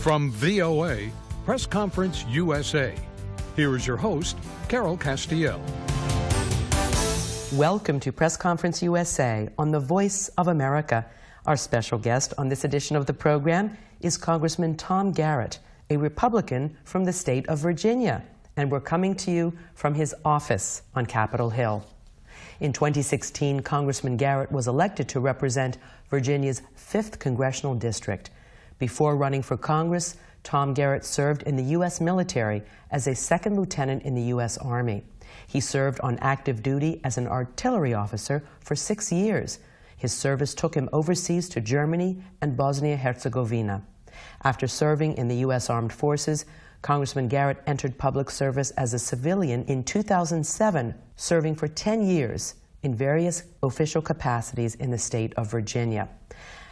From VOA, Press Conference USA, here is your host, Carol Castiel. Welcome to Press Conference USA on the Voice of America. Our special guest on this edition of the program is Congressman Tom Garrett, a Republican from the state of Virginia, and we're coming to you from his office on Capitol Hill. In 2016, Congressman Garrett was elected to represent Virginia's 5th congressional district. Before running for Congress, Tom Garrett served in the U.S. military as a second lieutenant in the U.S. Army. He served on active duty as an artillery officer for 6 years. His service took him overseas to Germany and Bosnia-Herzegovina. After serving in the U.S. Armed Forces, Congressman Garrett entered public service as a civilian in 2007, serving for 10 years in various official capacities in the state of Virginia.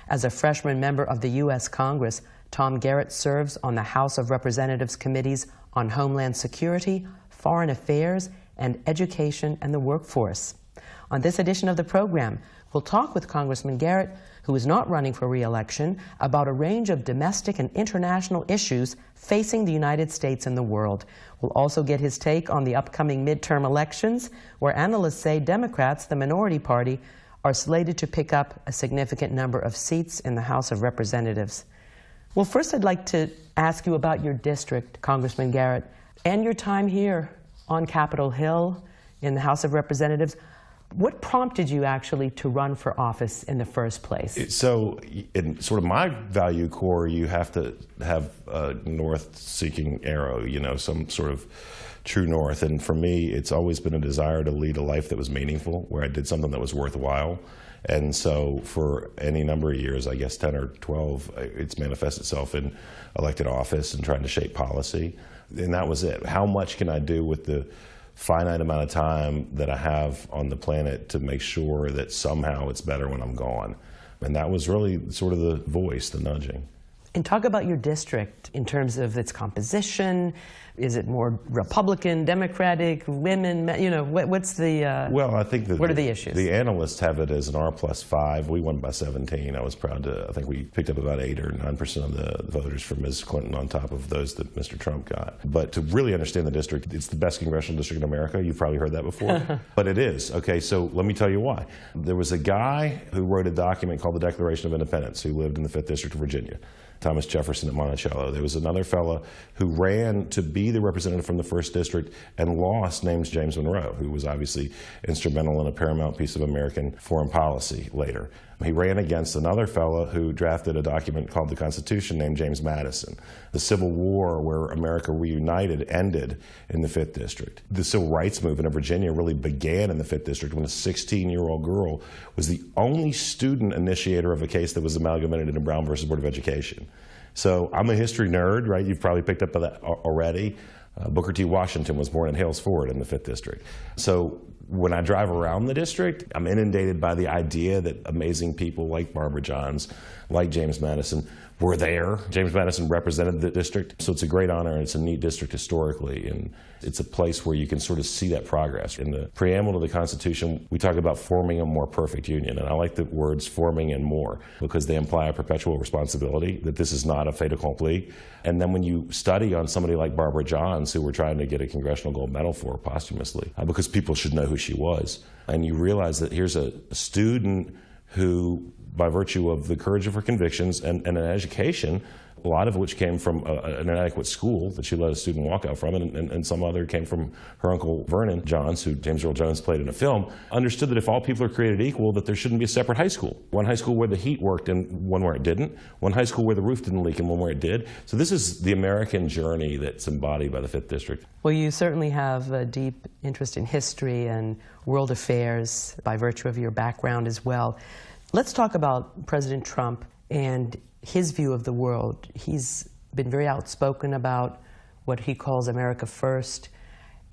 As a freshman member of the U.S. Congress, Tom Garrett serves on the House of Representatives committees on Homeland Security, Foreign Affairs, and Education and the Workforce. On this edition of the program, we'll talk with Congressman Garrett, who is not running for re-election, about a range of domestic and international issues facing the United States and the world. We'll also get his take on the upcoming midterm elections, where analysts say Democrats, the minority party, are slated to pick up a significant number of seats in the House of Representatives. Well, first I'd like to ask you about your district, Congressman Garrett, and your time here on Capitol Hill in the House of Representatives. What prompted you actually to run for office in the first place? So in sort of my value core, you have to have a north-seeking arrow, you know, some sort of true north. And for me, it's always been a desire to lead a life that was meaningful, where I did something that was worthwhile. And so for any number of years, I guess 10 or 12, it's manifested itself in elected office and trying to shape policy. And that was it. How much can I do with the finite amount of time that I have on the planet to make sure that somehow it's better when I'm gone? And that was really sort of the voice, the nudging. And talk about your district in terms of its composition. Is it more Republican, Democratic, women? You know, what's the? Well, I think what are the issues? The analysts have it as an R+5. We won by 17. I was proud to. I think we picked up about 8 or 9% of the voters for Ms. Clinton on top of those that Mr. Trump got. But to really understand the district, it's the best congressional district in America. You've probably heard that before, but it is. Okay, so let me tell you why. There was a guy who wrote a document called the Declaration of Independence who lived in the 5th District of Virginia. Thomas Jefferson at Monticello. There was another fellow who ran to be the representative from the 1st District and lost, named James Monroe, who was obviously instrumental in a paramount piece of American foreign policy later. He ran against another fellow who drafted a document called the Constitution named James Madison. The Civil War, where America reunited, ended in the 5th District. The Civil Rights Movement of Virginia really began in the 5th District when a 16-year-old girl was the only student initiator of a case that was amalgamated into Brown versus Board of Education. So I'm a history nerd, right? You've probably picked up on that already. Booker T. Washington was born in Hales Ford in the 5th District. So when I drive around the district, I'm inundated by the idea that amazing people like Barbara Johns, like James Madison, were there. James Madison represented the district. So it's a great honor, and it's a neat district historically, and it's a place where you can sort of see that progress. In the preamble to the Constitution, we talk about forming a more perfect union, and I like the words forming and more because they imply a perpetual responsibility, that this is not a fait accompli. And then when you study on somebody like Barbara Johns, who we're trying to get a congressional gold medal for posthumously, because people should know who she was, and you realize that here's a student who, by virtue of the courage of her convictions and an education, a lot of which came from an inadequate school that she let a student walk out from, and some other came from her uncle Vernon Johns, who James Earl Jones played in a film, understood that if all people are created equal, that there shouldn't be a separate high school. One high school where the heat worked and one where it didn't. One high school where the roof didn't leak and one where it did. So this is the American journey that's embodied by the 5th District. Well, you certainly have a deep interest in history and world affairs by virtue of your background as well. Let's talk about President Trump and his view of the world. He's been very outspoken about what he calls America first,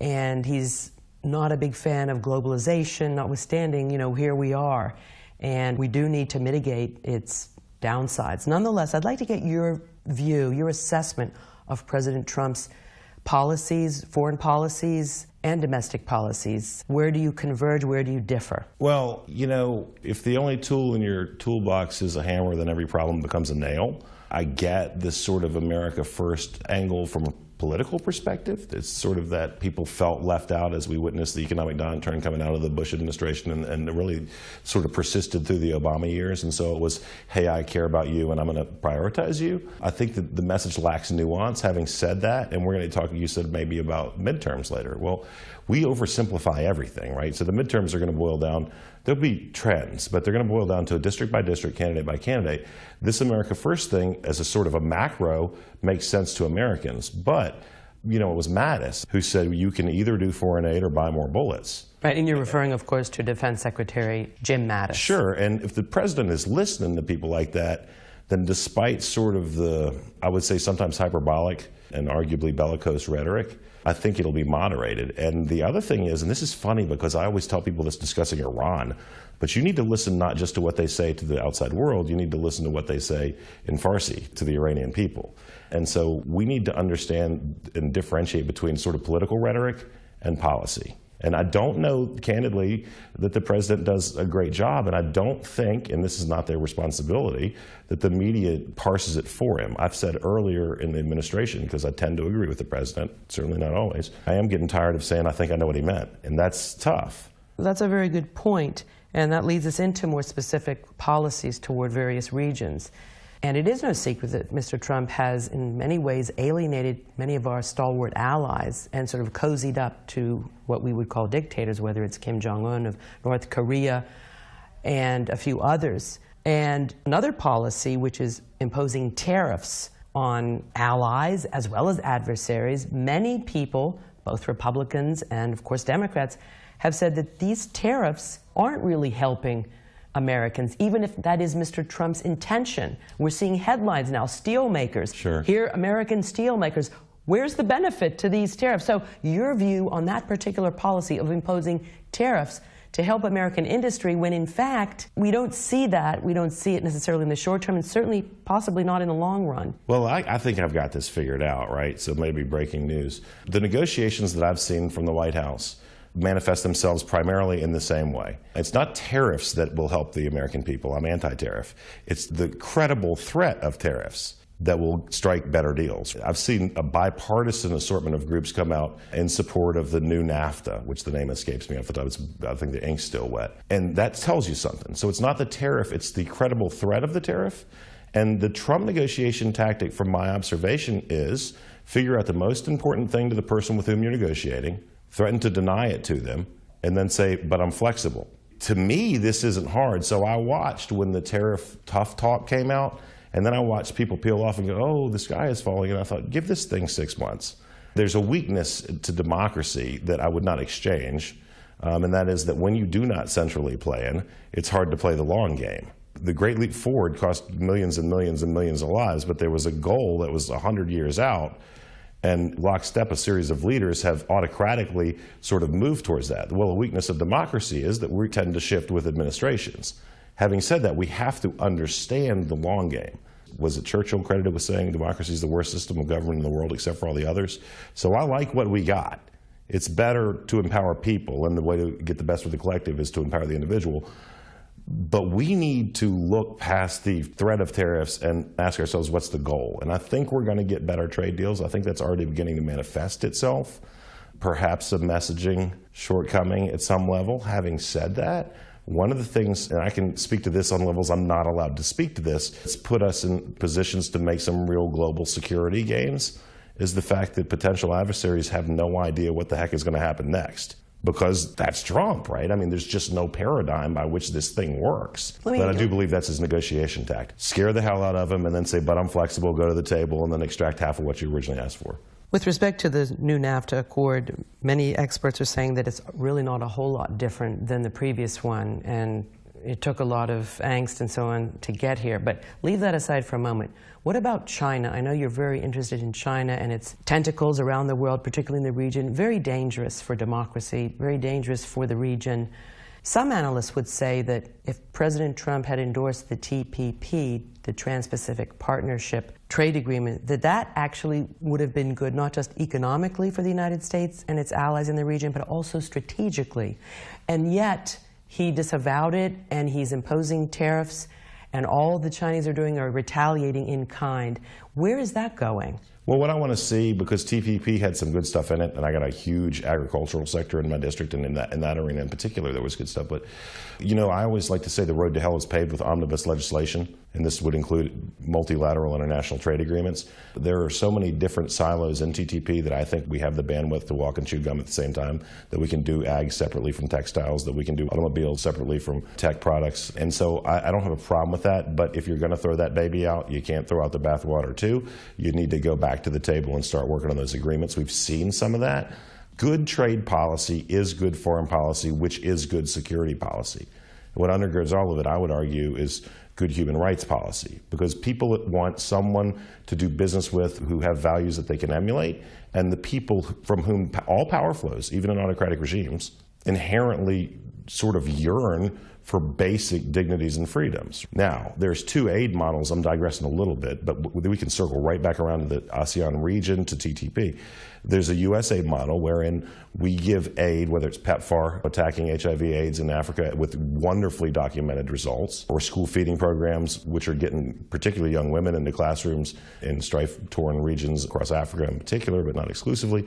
and he's not a big fan of globalization, notwithstanding, you know, here we are. And we do need to mitigate its downsides. Nonetheless, I'd like to get your view, your assessment of President Trump's policies, foreign policies, and domestic policies. Where do you converge? Where do you differ? Well, you know, if the only tool in your toolbox is a hammer, then every problem becomes a nail. I get this sort of America First angle from a political perspective. It's sort of that people felt left out as we witnessed the economic downturn coming out of the Bush administration, and it really sort of persisted through the Obama years. And so it was, hey, I care about you and I'm going to prioritize you. I think that the message lacks nuance. Having said that, and we're going to talk, you said maybe about midterms later. Well, we oversimplify everything, right? So the midterms are going to boil down, there'll be trends, but they're going to boil down to a district by district, candidate by candidate. This America First thing, as a sort of a macro, makes sense to Americans. But, you know, it was Mattis who said you can either do foreign aid or buy more bullets. Right, and you're referring, of course, to Defense Secretary Jim Mattis. Sure, and if the president is listening to people like that, then despite sort of the, I would say sometimes hyperbolic and arguably bellicose rhetoric, I think it'll be moderated. And the other thing is, and this is funny because I always tell people this discussing Iran, but you need to listen not just to what they say to the outside world, you need to listen to what they say in Farsi to the Iranian people. And so we need to understand and differentiate between sort of political rhetoric and policy. And I don't know, candidly, that the president does a great job, and I don't think, and this is not their responsibility, that the media parses it for him. I've said earlier in the administration, because I tend to agree with the president, certainly not always, I am getting tired of saying I think I know what he meant, and that's tough. That's a very good point, and that leads us into more specific policies toward various regions. And it is no secret that Mr. Trump has, in many ways, alienated many of our stalwart allies and sort of cozied up to what we would call dictators, whether it's Kim Jong-un of North Korea and a few others. And another policy, which is imposing tariffs on allies as well as adversaries, many people, both Republicans and, of course, Democrats, have said that these tariffs aren't really helping Americans, even if that is Mr. Trump's intention. We're seeing headlines now, steel makers. Sure. Here, American steel makers. Where's the benefit to these tariffs? So your view on that particular policy of imposing tariffs to help American industry, when in fact we don't see that, we don't see it necessarily in the short term, and certainly possibly not in the long run. Well, I think I've got this figured out, right? So maybe breaking news. The negotiations that I've seen from the White House manifest themselves primarily in the same way. It's not tariffs that will help the American people. I'm anti-tariff. It's the credible threat of tariffs that will strike better deals. I've seen a bipartisan assortment of groups come out in support of the new NAFTA, which the name escapes me off the top. I think the ink's still wet. And that tells you something. So it's not the tariff, it's the credible threat of the tariff. And the Trump negotiation tactic, from my observation, is figure out the most important thing to the person with whom you're negotiating, threaten to deny it to them, and then say, but I'm flexible. To me, this isn't hard. So I watched when the tariff tough talk came out, and then I watched people peel off and go, oh, the sky is falling. And I thought, give this thing 6 months. There's a weakness to democracy that I would not exchange, and that is that when you do not centrally plan, it's hard to play the long game. The Great Leap Forward cost millions and millions and millions of lives, but there was a goal that was 100 years out. And lockstep, a series of leaders have autocratically sort of moved towards that. Well, the weakness of democracy is that we tend to shift with administrations. Having said that, we have to understand the long game. Was it Churchill credited with saying democracy is the worst system of government in the world except for all the others? So I like what we got. It's better to empower people, and the way to get the best with the collective is to empower the individual. But we need to look past the threat of tariffs and ask ourselves, what's the goal? And I think we're going to get better trade deals. I think that's already beginning to manifest itself. Perhaps a messaging shortcoming at some level. Having said that, one of the things, and I can speak to this on levels I'm not allowed to speak to this, it's put us in positions to make some real global security gains, is the fact that potential adversaries have no idea what the heck is going to happen next. Because that's Trump, right? I mean, there's just no paradigm by which this thing works. But I do believe that's his negotiation tactic. Scare the hell out of him and then say, but I'm flexible, go to the table, and then extract half of what you originally asked for. With respect to the new NAFTA accord, many experts are saying that it's really not a whole lot different than the previous one, and it took a lot of angst and so on to get here. But leave that aside for a moment. What about China? I know you're very interested in China and its tentacles around the world, particularly in the region. Very dangerous for democracy, very dangerous for the region. Some analysts would say that if President Trump had endorsed the TPP, the Trans-Pacific Partnership Trade Agreement, that actually would have been good, not just economically for the United States and its allies in the region, but also strategically. And yet, he disavowed it, and he's imposing tariffs. and all the Chinese are doing are retaliating in kind. Where is that going? Well, what I want to see, because TPP had some good stuff in it, and I got a huge agricultural sector in my district, and in that arena in particular, there was good stuff. But, you know, I always like to say the road to hell is paved with omnibus legislation, and this would include multilateral international trade agreements. There are so many different silos in TTP that I think we have the bandwidth to walk and chew gum at the same time, that we can do ag separately from textiles, that we can do automobiles separately from tech products. And so I don't have a problem with that, but if you're going to throw that baby out, you can't throw out the bathwater too. You need to go back to the table and start working on those agreements. We've seen some of that. Good trade policy is good foreign policy, which is good security policy. What undergirds all of it, I would argue, is good human rights policy, because people want someone to do business with who have values that they can emulate, and the people from whom all power flows, even in autocratic regimes, inherently sort of yearn for basic dignities and freedoms. Now, there's two aid models. I'm digressing a little bit, but we can circle right back around to the ASEAN region, to TTP. There's a U.S. aid model wherein we give aid, whether it's PEPFAR, attacking HIV/AIDS in Africa with wonderfully documented results, or school feeding programs, which are getting particularly young women into classrooms in strife-torn regions across Africa in particular, but not exclusively.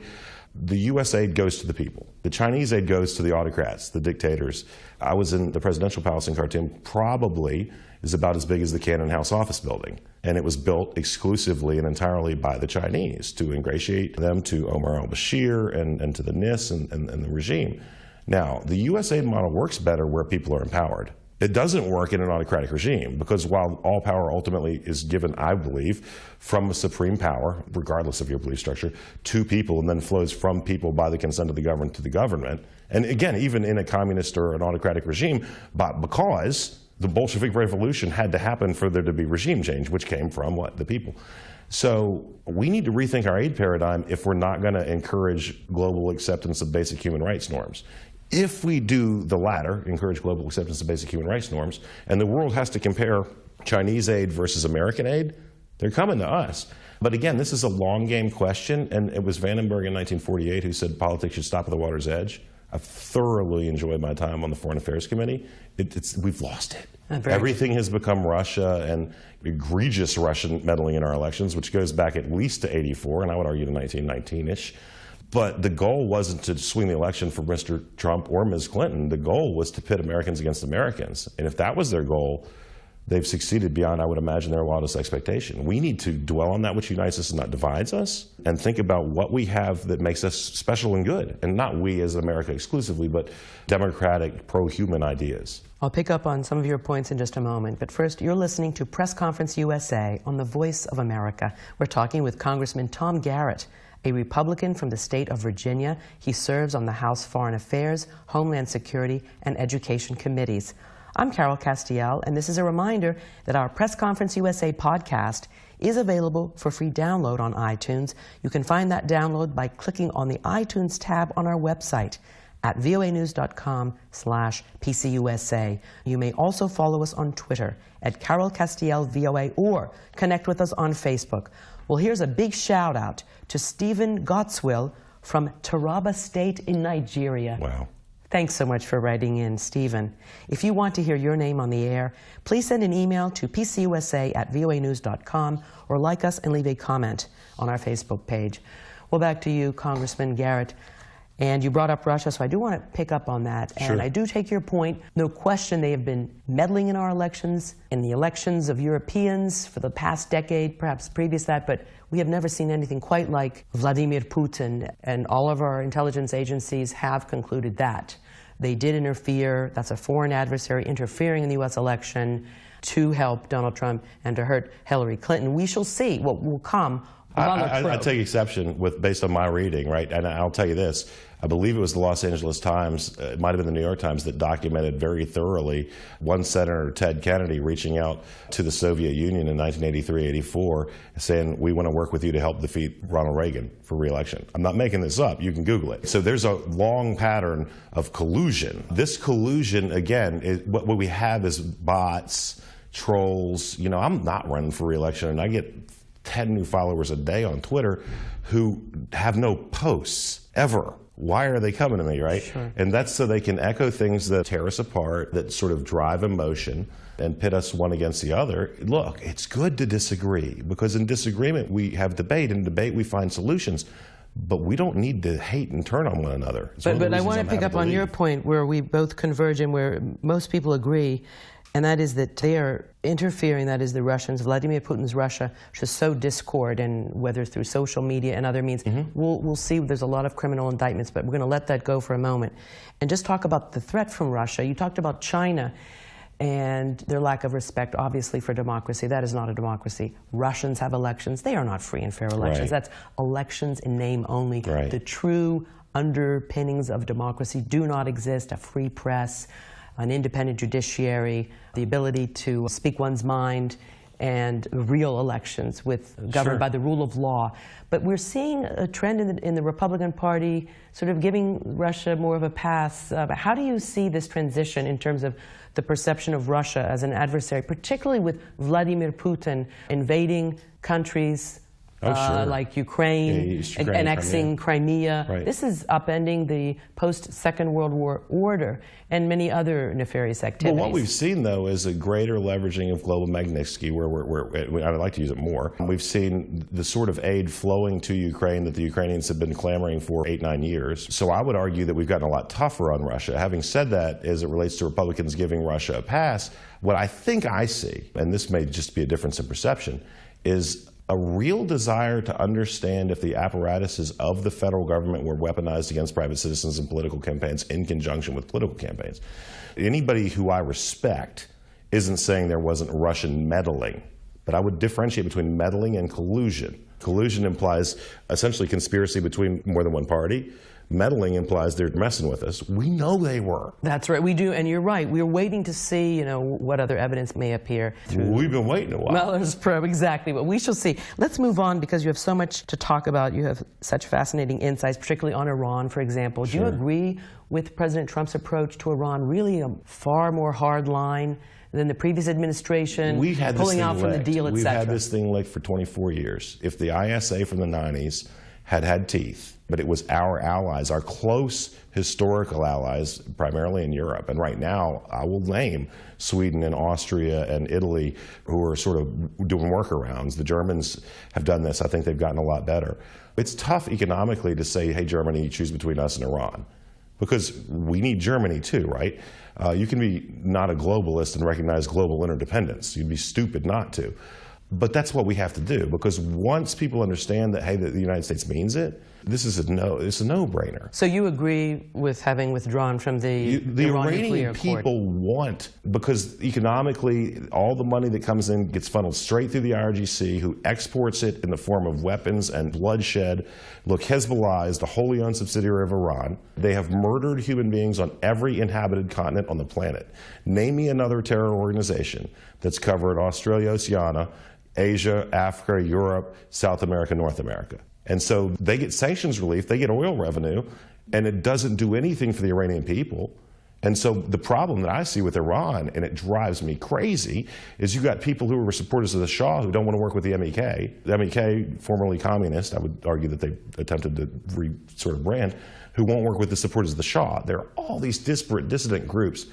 The U.S. aid goes to the people. The Chinese aid goes to the autocrats, the dictators. I was in the presidential palace in Khartoum, probably is about as big as the Cannon House office building. And it was built exclusively and entirely by the Chinese to ingratiate them to Omar al-Bashir and to the NIS and the regime. Now, the U.S. aid model works better where people are empowered. It doesn't work in an autocratic regime, because while all power ultimately is given, I believe, from a supreme power, regardless of your belief structure, to people, and then flows from people by the consent of the government to the government, and again, even in a communist or an autocratic regime, but because the Bolshevik Revolution had to happen for there to be regime change, which came from what? The people. So we need to rethink our aid paradigm if we're not going to encourage global acceptance of basic human rights norms. If we do the latter, encourage global acceptance of basic human rights norms, and the world has to compare Chinese aid versus American aid, they're coming to us. But again, this is a long game question, and it was Vandenberg in 1948 who said politics should stop at the water's edge. I've thoroughly enjoyed my time on the Foreign Affairs Committee. We've lost it. Everything has become Russia, and egregious Russian meddling in our elections, which goes back at least to '84, and I would argue to 1919-ish. But the goal wasn't to swing the election for Mr. Trump or Ms. Clinton. The goal was to pit Americans against Americans. And if that was their goal, they've succeeded beyond, I would imagine, their wildest expectation. We need to dwell on that which unites us and not divides us, and think about what we have that makes us special and good. And not we as America exclusively, but democratic, pro-human ideas. I'll pick up on some of your points in just a moment, but first, you're listening to Press Conference USA on the Voice of America. We're talking with Congressman Tom Garrett, a Republican from the state of Virginia. He serves on the House Foreign Affairs, Homeland Security, and Education committees. I'm Carol Castiel, and this is a reminder that our Press Conference USA podcast is available for free download on iTunes. You can find that download by clicking on the iTunes tab on our website at voanews.com/PCUSA. You may also follow us on Twitter at Carol Castiel VOA, or connect with us on Facebook. Well, here's a big shout out to Stephen Gotswill from Taraba State in Nigeria. Wow. Thanks so much for writing in, Stephen. If you want to hear your name on the air, please send an email to pcusa@voanews.com, or like us and leave a comment on our Facebook page. Well, back to you, Congressman Garrett. And you brought up Russia, so I do want to pick up on that. Sure. And I do take your point. No question they have been meddling in our elections, in the elections of Europeans for the past decade, perhaps previous that, but we have never seen anything quite like Vladimir Putin, and all of our intelligence agencies have concluded that. They did interfere, that's a foreign adversary interfering in the U.S. election to help Donald Trump and to hurt Hillary Clinton. We shall see what will come. I take exception based on my reading, right? And I'll tell you this. I believe it was the Los Angeles Times, it might have been the New York Times, that documented very thoroughly one Senator, Ted Kennedy, reaching out to the Soviet Union in 1983-84, saying, we want to work with you to help defeat Ronald Reagan for re-election. I'm not making this up. You can Google it. So there's a long pattern of collusion. This collusion, again, what we have is bots, trolls. You know, I'm not running for re-election, and I get 10 new followers a day on Twitter who have no posts ever. Why are they coming to me, right? Sure. And that's so they can echo things that tear us apart, that sort of drive emotion and pit us one against the other. Look, it's good to disagree, because in disagreement we have debate, and in debate we find solutions. But we don't need to hate and turn on one another. But I want to pick up on your point where we both converge and where most people agree, and that is that they are interfering, that is the Russians, Vladimir Putin's Russia, which is so discord, and whether through social media and other means. We'll see there's a lot of criminal indictments, but we're going to let that go for a moment. And just talk about the threat from Russia. You talked about China and their lack of respect, obviously, for democracy. That is not a democracy. Russians have elections. They are not free and fair elections. Right. That's elections in name only. Right. The true underpinnings of democracy do not exist. A free press, an independent judiciary, the ability to speak one's mind, and real elections governed by the rule of law. But we're seeing a trend in the Republican Party sort of giving Russia more of a pass. How do you see this transition in terms of the perception of Russia as an adversary, particularly with Vladimir Putin invading countries like Ukraine, annexing Crimea? Right. This is upending the post-Second World War order and many other nefarious activities. Well, what we've seen, though, is a greater leveraging of global Magnitsky, where I'd like to use it more. We've seen the sort of aid flowing to Ukraine that the Ukrainians have been clamoring for 8-9 years. So I would argue that we've gotten a lot tougher on Russia. Having said that, as it relates to Republicans giving Russia a pass, what I think I see, and this may just be a difference in perception, is a real desire to understand if the apparatuses of the federal government were weaponized against private citizens in political campaigns in conjunction with political campaigns. Anybody who I respect isn't saying there wasn't Russian meddling, but I would differentiate between meddling and collusion. Collusion implies essentially conspiracy between more than one party. Meddling implies they're messing with us. We know they were. That's right, we do, and you're right. We're waiting to see, what other evidence may appear. We've been waiting a while. Mueller's probe, exactly, but we shall see. Let's move on, because you have so much to talk about. You have such fascinating insights, particularly on Iran, for example. Sure. Do you agree with President Trump's approach to Iran, really a far more hard line than the previous administration, pulling out from the deal, etc.? We've had this thing licked for 24 years. If the ISA from the 90s had teeth, but it was our allies, our close historical allies, primarily in Europe. And right now, I will name Sweden and Austria and Italy, who are sort of doing workarounds. The Germans have done this. I think they've gotten a lot better. It's tough economically to say, hey, Germany, you choose between us and Iran, because we need Germany too, right? You can be not a globalist and recognize global interdependence. You'd be stupid not to. But that's what we have to do, because once people understand that, hey, that the United States means it, it's a no-brainer. So you agree with having withdrawn from the Iranian people want, because economically all the money that comes in gets funneled straight through the IRGC, who exports it in the form of weapons and bloodshed. Look, Hezbollah is the wholly owned subsidiary of Iran. They have murdered human beings on every inhabited continent on the planet. Name me another terror organization that's covered Australia, Oceania, Asia, Africa, Europe, South America, North America. And so they get sanctions relief, they get oil revenue, and it doesn't do anything for the Iranian people. And so the problem that I see with Iran, and it drives me crazy, is you got people who were supporters of the Shah who don't want to work with the MEK. The MEK, formerly communist, I would argue that they attempted to sort of brand, who won't work with the supporters of the Shah. There are all these disparate, dissident groups.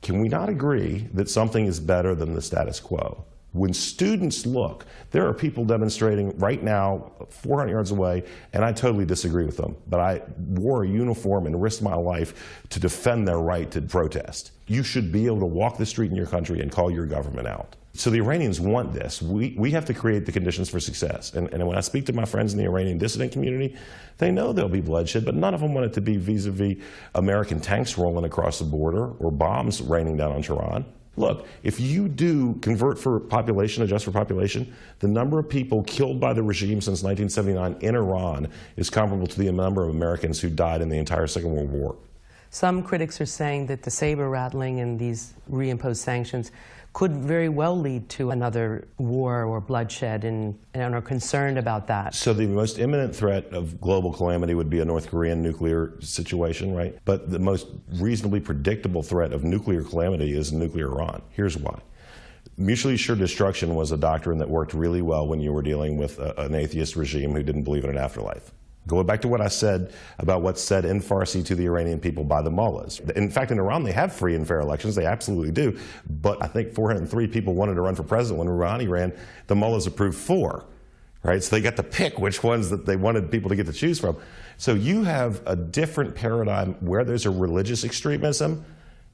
Can we not agree that something is better than the status quo? When students look, there are people demonstrating right now 400 yards away, and I totally disagree with them, but I wore a uniform and risked my life to defend their right to protest. You should be able to walk the street in your country and call your government out. So the Iranians want this. We have to create the conditions for success. And when I speak to my friends in the Iranian dissident community, they know there'll be bloodshed, but none of them want it to be vis-a-vis American tanks rolling across the border or bombs raining down on Tehran. Look, if you do convert for population, adjust for population, the number of people killed by the regime since 1979 in Iran is comparable to the number of Americans who died in the entire Second World War. Some critics are saying that the saber rattling and these reimposed sanctions could very well lead to another war or bloodshed, and are concerned about that. So the most imminent threat of global calamity would be a North Korean nuclear situation, right? But the most reasonably predictable threat of nuclear calamity is nuclear Iran. Here's why. Mutually assured destruction was a doctrine that worked really well when you were dealing with an atheist regime who didn't believe in an afterlife. Going back to what I said about what's said in Farsi to the Iranian people by the mullahs. In fact, in Iran, they have free and fair elections. They absolutely do. But I think 403 people wanted to run for president. When Rouhani ran, the mullahs approved 4. Right? So they got to pick which ones that they wanted people to get to choose from. So you have a different paradigm where there's a religious extremism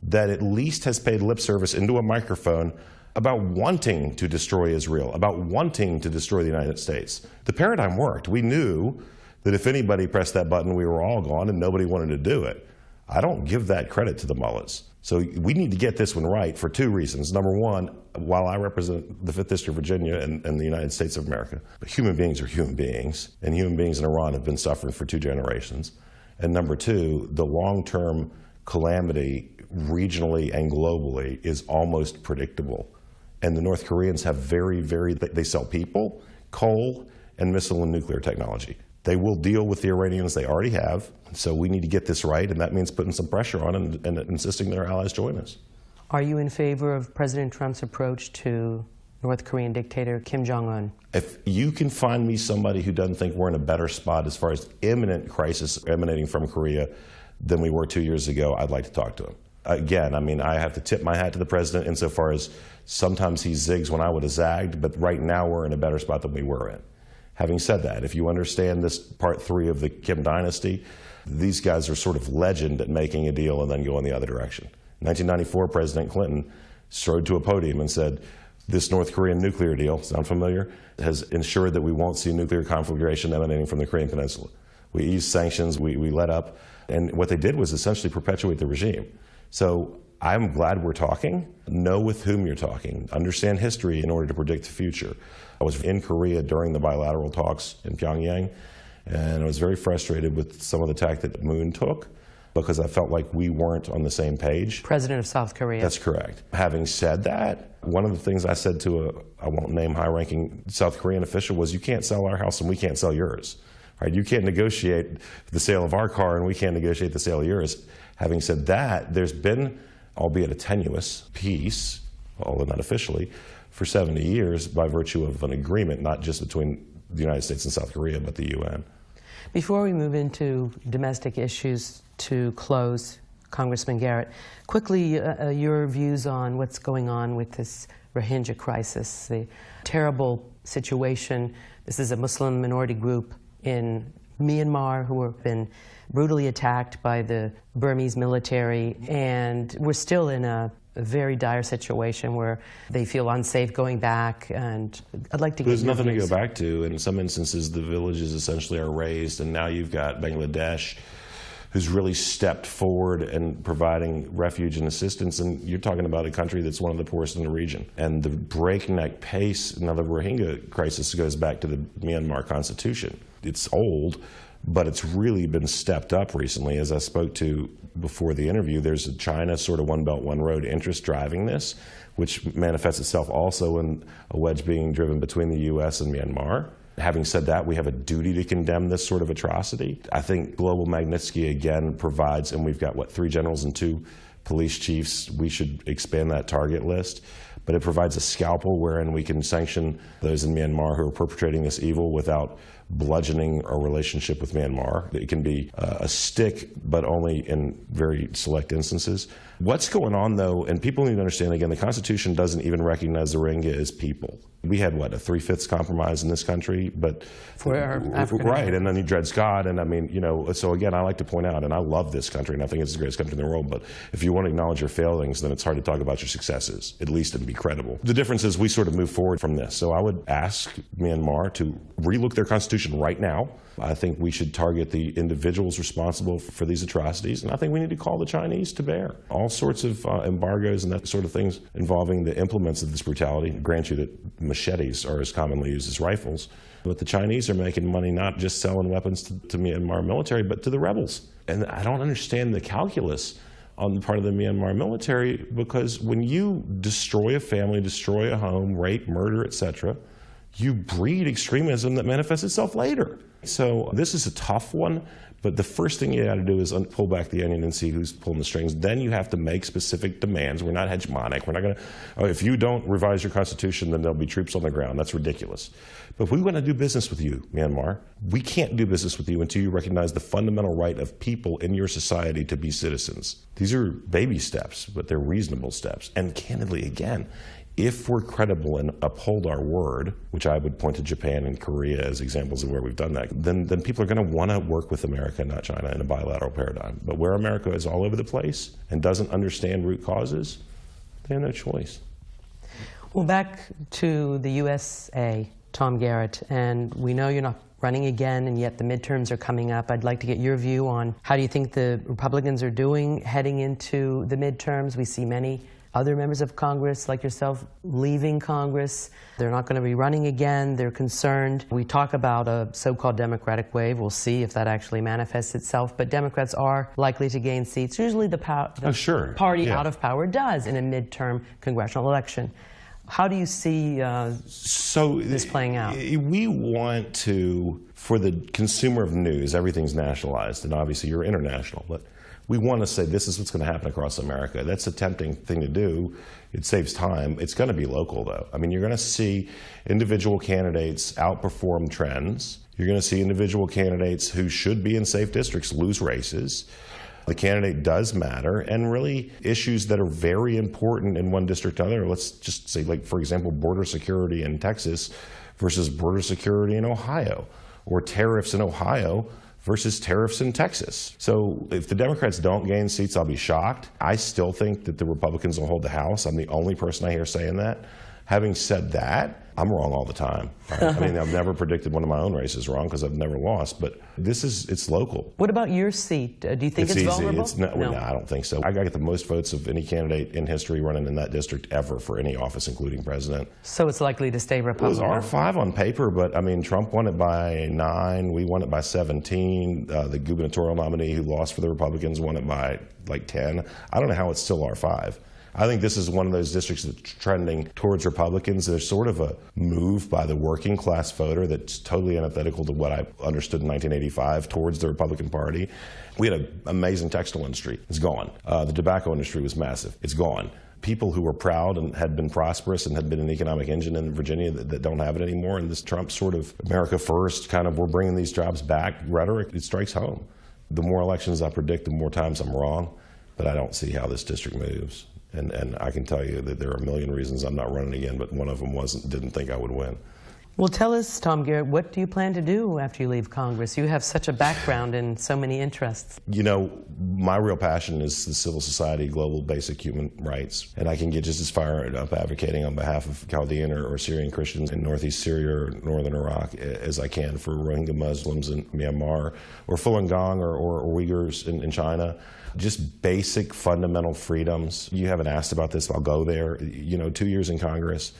that at least has paid lip service into a microphone about wanting to destroy Israel, about wanting to destroy the United States. The paradigm worked. We knew that if anybody pressed that button, we were all gone, and nobody wanted to do it. I don't give that credit to the mullahs. So we need to get this one right for 2 reasons. Number one, while I represent the 5th District of Virginia and the United States of America, human beings are human beings, and human beings in Iran have been suffering for 2 generations. And number 2, the long-term calamity regionally and globally is almost predictable. And the North Koreans have they sell people, coal, and missile and nuclear technology. They will deal with the Iranians, they already have. So we need to get this right, and that means putting some pressure on them and insisting that our allies join us. Are you in favor of President Trump's approach to North Korean dictator Kim Jong-un? If you can find me somebody who doesn't think we're in a better spot as far as imminent crisis emanating from Korea than we were 2 years ago, I'd like to talk to him. Again, I mean, I have to tip my hat to the president insofar as sometimes he zigs when I would have zagged, but right now we're in a better spot than we were in. Having said that, if you understand this part 3 of the Kim dynasty, these guys are sort of legend at making a deal and then going the other direction. In 1994, President Clinton strode to a podium and said, this North Korean nuclear deal, sound familiar, has ensured that we won't see nuclear conflagration emanating from the Korean Peninsula. We eased sanctions, we let up, and what they did was essentially perpetuate the regime. So I'm glad we're talking. Know with whom you're talking. Understand history in order to predict the future. I was in Korea during the bilateral talks in Pyongyang, and I was very frustrated with some of the tack that Moon took because I felt like we weren't on the same page. President of South Korea. That's correct. Having said that, one of the things I said to I won't name high-ranking South Korean official was, you can't sell our house and we can't sell yours. Right? You can't negotiate the sale of our car and we can't negotiate the sale of yours. Having said that, there's been, albeit a tenuous, peace, although not officially, for 70 years by virtue of an agreement, not just between the United States and South Korea, but the UN. Before we move into domestic issues to close, Congressman Garrett, quickly your views on what's going on with this Rohingya crisis, the terrible situation. This is a Muslim minority group in Myanmar who have been brutally attacked by the Burmese military, and we're still in a very dire situation where they feel unsafe going back, and I'd like to get There's your nothing views. to go back to. In some instances, the villages essentially are razed, and now you've got Bangladesh, who's really stepped forward and providing refuge and assistance, and you're talking about a country that's one of the poorest in the region. And the breakneck pace, now the Rohingya crisis goes back to the Myanmar constitution. It's old, but it's really been stepped up recently. As I spoke to before the interview, there's a China sort of one belt, one road interest driving this, which manifests itself also in a wedge being driven between the U.S. and Myanmar. Having said that, we have a duty to condemn this sort of atrocity. I think Global Magnitsky, again, provides, and we've got, what, 3 generals and 2 police chiefs. We should expand that target list. But it provides a scalpel wherein we can sanction those in Myanmar who are perpetrating this evil without bludgeoning our relationship with Myanmar. It can be a stick, but only in very select instances. What's going on, though, and people need to understand, again, the Constitution doesn't even recognize the Rohingya as people. We had, what, a 3/5 compromise in this country? But For our African right, and then you Dred Scott, and I mean, you know, so again, I like to point out, and I love this country, and I think it's the greatest country in the world, but if you want to acknowledge your failings, then it's hard to talk about your successes, at least, and be credible. The difference is we sort of move forward from this. So I would ask Myanmar to relook their constitution right now. I think we should target the individuals responsible for these atrocities, and I think we need to call the Chinese to bear. All sorts of embargoes and that sort of things involving the implements of this brutality. I grant you that machetes are as commonly used as rifles, but the Chinese are making money not just selling weapons to Myanmar military, but to the rebels. And I don't understand the calculus on the part of the Myanmar military, because when you destroy a family, destroy a home, rape, murder, etc., you breed extremism that manifests itself later. So this is a tough one, but the first thing you got to do is pull back the onion and see who's pulling the strings. Then you have to make specific demands. We're not hegemonic. We're not going to, if you don't revise your constitution, then there'll be troops on the ground. That's ridiculous. But if we want to do business with you, Myanmar, we can't do business with you until you recognize the fundamental right of people in your society to be citizens. These are baby steps, but they're reasonable steps. And candidly, again, if we're credible and uphold our word, which I would point to Japan and Korea as examples of where we've done that, then people are going to want to work with America, not China, in a bilateral paradigm. But where America is all over the place and doesn't understand root causes, they have no choice. Well, back to the USA, Tom Garrett, and we know you're not running again, and yet the midterms are coming up. I'd like to get your view on how do you think the Republicans are doing heading into the midterms. We see many other members of Congress, like yourself, leaving Congress. They're not going to be running again. They're concerned. We talk about a so-called Democratic wave. We'll see if that actually manifests itself. But Democrats are likely to gain seats. Usually the party out of power does in a midterm congressional election. How do you see this playing out? We want to, for the consumer of news, everything's nationalized, and obviously you're international, but we want to say this is what's going to happen across America. That's a tempting thing to do. It saves time. It's going to be local, though. I mean, you're going to see individual candidates outperform trends. You're going to see individual candidates who should be in safe districts lose races. The candidate does matter, and really issues that are very important in one district to another. Let's just say, like, for example, border security in Texas versus border security in Ohio, or tariffs in Ohio versus tariffs in Texas. So if the Democrats don't gain seats, I'll be shocked. I still think that the Republicans will hold the House. I'm the only person I hear saying that. Having said that, I'm wrong all the time. I mean, I've never predicted one of my own races wrong because I've never lost, but it's local. What about your seat? Do you think it's vulnerable? No, I don't think so. I got the most votes of any candidate in history running in that district ever for any office, including president. So it's likely to stay Republican? It was R5 on paper, but I mean, Trump won it by 9, we won it by 17. The gubernatorial nominee who lost for the Republicans won it by like 10. I don't know how it's still R5. I think this is one of those districts that's trending towards Republicans. There's sort of a move by the working class voter that's totally antithetical to what I understood in 1985 towards the Republican Party. We had an amazing textile industry. It's gone. The tobacco industry was massive. It's gone. People who were proud and had been prosperous and had been an economic engine in Virginia that don't have it anymore. And this Trump sort of America first kind of we're bringing these jobs back rhetoric, it strikes home. The more elections I predict, the more times I'm wrong. But I don't see how this district moves. And I can tell you that there are a million reasons I'm not running again, but one of them didn't think I would win. Well, tell us, Tom Garrett, what do you plan to do after you leave Congress? You have such a background in so many interests. You know, my real passion is the civil society, global basic human rights. And I can get just as fired up advocating on behalf of Chaldean or Syrian Christians in northeast Syria or northern Iraq as I can for Rohingya Muslims in Myanmar or Falun Gong or Uyghurs in China. Just basic fundamental freedoms. You haven't asked about this, I'll go there. You know, 2 years in Congress.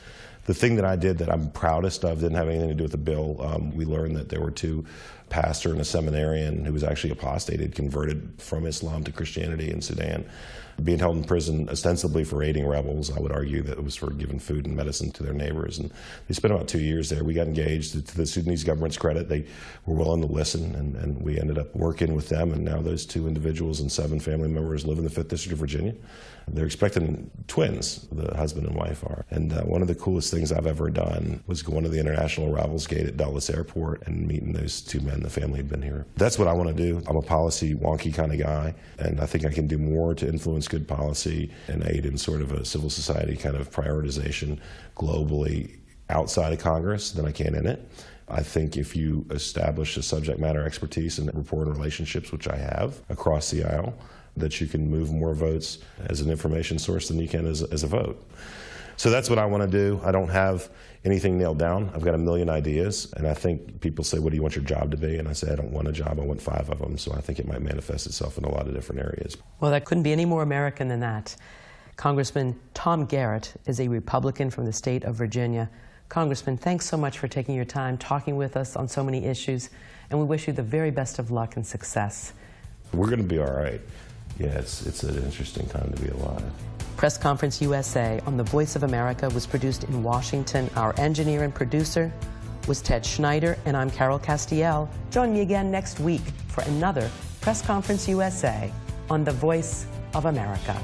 The thing that I did that I'm proudest of didn't have anything to do with the bill. We learned that there were 2 pastor and a seminarian who was actually apostated, converted from Islam to Christianity in Sudan, being held in prison ostensibly for aiding rebels. I would argue that it was for giving food and medicine to their neighbors. And they spent about 2 years there. We got engaged. To the Sudanese government's credit, they were willing to listen, and we ended up working with them. And now those 2 individuals and 7 family members live in the 5th District of Virginia. They're expecting twins, the husband and wife are. And one of the coolest things I've ever done was going to the International Arrivals Gate at Dulles Airport and meeting those 2 men. The family had been here. That's what I want to do. I'm a policy wonky kind of guy, and I think I can do more to influence good policy and aid in sort of a civil society kind of prioritization globally outside of Congress than I can in it. I think if you establish a subject matter expertise and rapport and relationships, which I have across the aisle, that you can move more votes as an information source than you can as a vote. So that's what I want to do. I don't have anything nailed down. I've got a million ideas, and I think people say, what do you want your job to be? And I say, I don't want a job, I want 5 of them. So I think it might manifest itself in a lot of different areas. Well, that couldn't be any more American than that. Congressman Tom Garrett is a Republican from the state of Virginia. Congressman, thanks so much for taking your time, talking with us on so many issues, and we wish you the very best of luck and success. We're going to be all right. yeah, it's an interesting time to be alive. Press Conference USA on the Voice of America was produced in Washington. Our engineer and producer was Ted Schneider, and I'm Carol Castiel. Join me again next week for another Press Conference USA on the Voice of America.